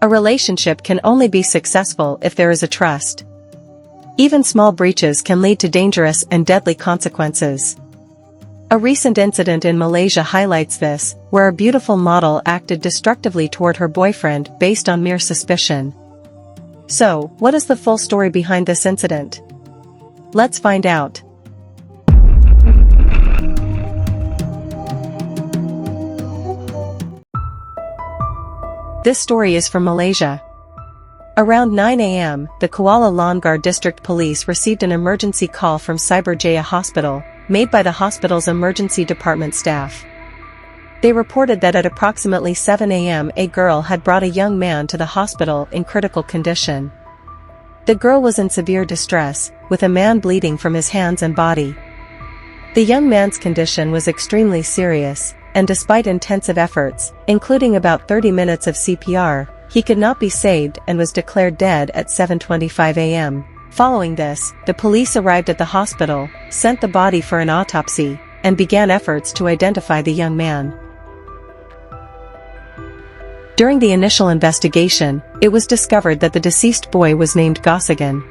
A relationship can only be successful if there is a trust. Even small breaches can lead to dangerous and deadly consequences. A recent incident in Malaysia highlights this, where a beautiful model acted destructively toward her boyfriend based on mere suspicion. So, what is the full story behind this incident? Let's find out. This story is from Malaysia. Around 9 a.m., the Kuala Lumpur District Police received an emergency call from Cyberjaya Hospital, made by the hospital's emergency department staff. They reported that at approximately 7 a.m. a girl had brought a young man to the hospital in critical condition. The girl was in severe distress, with a man bleeding from his hands and body. The young man's condition was extremely serious, and despite intensive efforts, including about 30 minutes of CPR, he could not be saved and was declared dead at 7:25 a.m. Following this, the police arrived at the hospital, sent the body for an autopsy, and began efforts to identify the young man. During the initial investigation, it was discovered that the deceased boy was named Gawsigan.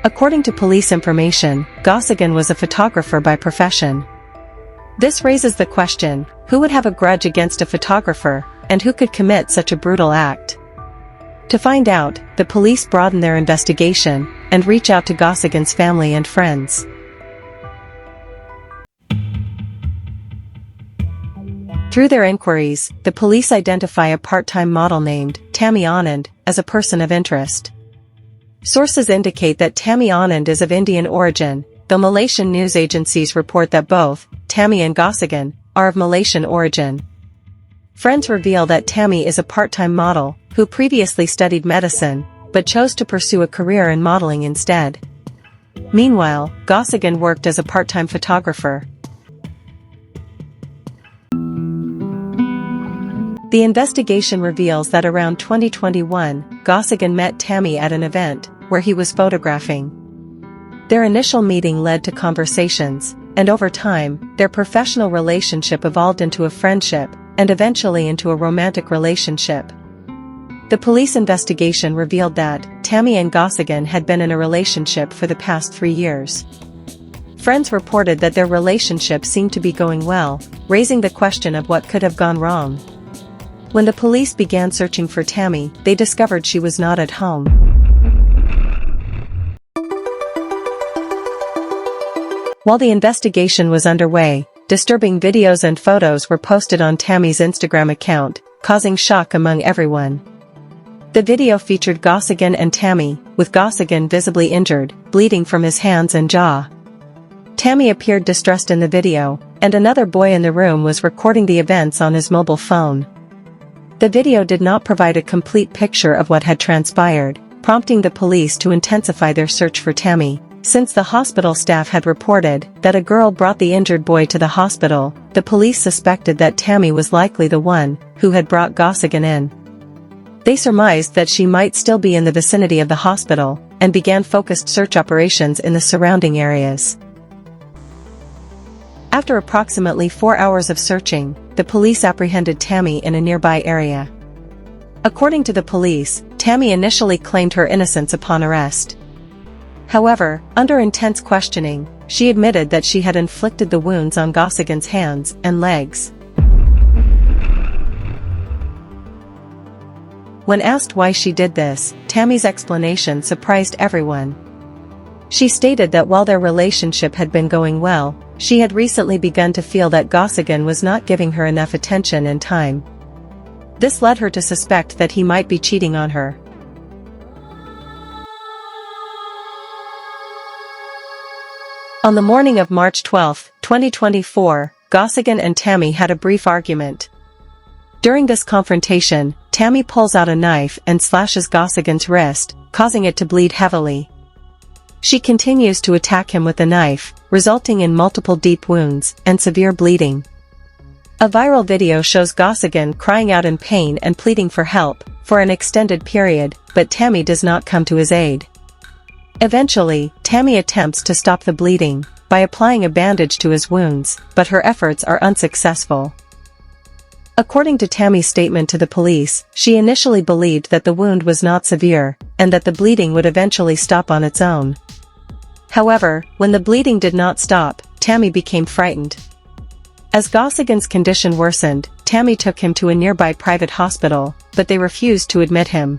According to police information, Gawsigan was a photographer by profession. This raises the question, who would have a grudge against a photographer, and who could commit such a brutal act? To find out, the police broaden their investigation, and reach out to Gawsigan's family and friends. Through their inquiries, the police identify a part-time model named Tami Anandan as a person of interest. Sources indicate that Tami Anandan is of Indian origin, though Malaysian news agencies report that both Tami and Gawsigan are of Malaysian origin. Friends reveal that Tami is a part-time model who previously studied medicine, but chose to pursue a career in modeling instead. Meanwhile, Gawsigan worked as a part-time photographer. The investigation reveals that around 2021, Gawsigan met Tami at an event where he was photographing. Their initial meeting led to conversations, and over time, their professional relationship evolved into a friendship, and eventually into a romantic relationship. The police investigation revealed that Tami and Gawsigan had been in a relationship for the past 3 years. Friends reported that their relationship seemed to be going well, raising the question of what could have gone wrong. When the police began searching for Tami, they discovered she was not at home. While the investigation was underway, disturbing videos and photos were posted on Tami's Instagram account, causing shock among everyone. The video featured Gawsigan and Tami, with Gawsigan visibly injured, bleeding from his hands and jaw. Tami appeared distressed in the video, and another boy in the room was recording the events on his mobile phone. The video did not provide a complete picture of what had transpired, prompting the police to intensify their search for Tami. Since the hospital staff had reported that a girl brought the injured boy to the hospital, the police suspected that Tami was likely the one who had brought Gawsigan in. They surmised that she might still be in the vicinity of the hospital, and began focused search operations in the surrounding areas. After approximately 4 hours of searching, the police apprehended Tami in a nearby area. According to the police, Tami initially claimed her innocence upon arrest. However, under intense questioning, she admitted that she had inflicted the wounds on Gawsigan's hands and legs. When asked why she did this, Tami's explanation surprised everyone. She stated that while their relationship had been going well, she had recently begun to feel that Gawsigan was not giving her enough attention and time. This led her to suspect that he might be cheating on her. On the morning of March 12, 2024, Gawsigan and Tami had a brief argument. During this confrontation, Tami pulls out a knife and slashes Gawsigan's wrist, causing it to bleed heavily. She continues to attack him with the knife, resulting in multiple deep wounds and severe bleeding. A viral video shows Gawsigan crying out in pain and pleading for help for an extended period, but Tami does not come to his aid. Eventually, Tami attempts to stop the bleeding by applying a bandage to his wounds, but her efforts are unsuccessful. According to Tami's statement to the police, she initially believed that the wound was not severe, and that the bleeding would eventually stop on its own. However, when the bleeding did not stop, Tami became frightened. As Gawsigan's condition worsened, Tami took him to a nearby private hospital, but they refused to admit him.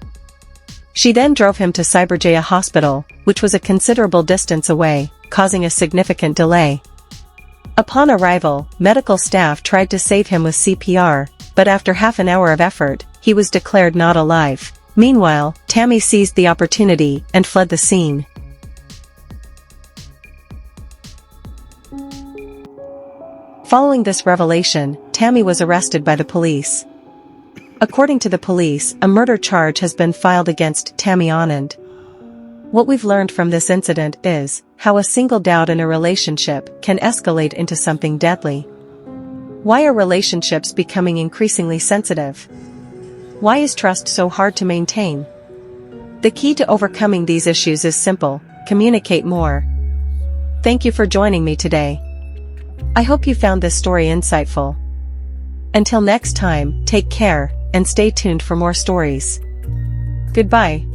She then drove him to Cyberjaya Hospital, which was a considerable distance away, causing a significant delay. Upon arrival, medical staff tried to save him with CPR, but after half an hour of effort, he was declared not alive. Meanwhile, Tami seized the opportunity and fled the scene. Following this revelation, Tami was arrested by the police. According to the police, a murder charge has been filed against Tami Anandan. What we've learned from this incident is how a single doubt in a relationship can escalate into something deadly. Why are relationships becoming increasingly sensitive? Why is trust so hard to maintain? The key to overcoming these issues is simple: communicate more. Thank you for joining me today. I hope you found this story insightful. Until next time, take care, and stay tuned for more stories. Goodbye.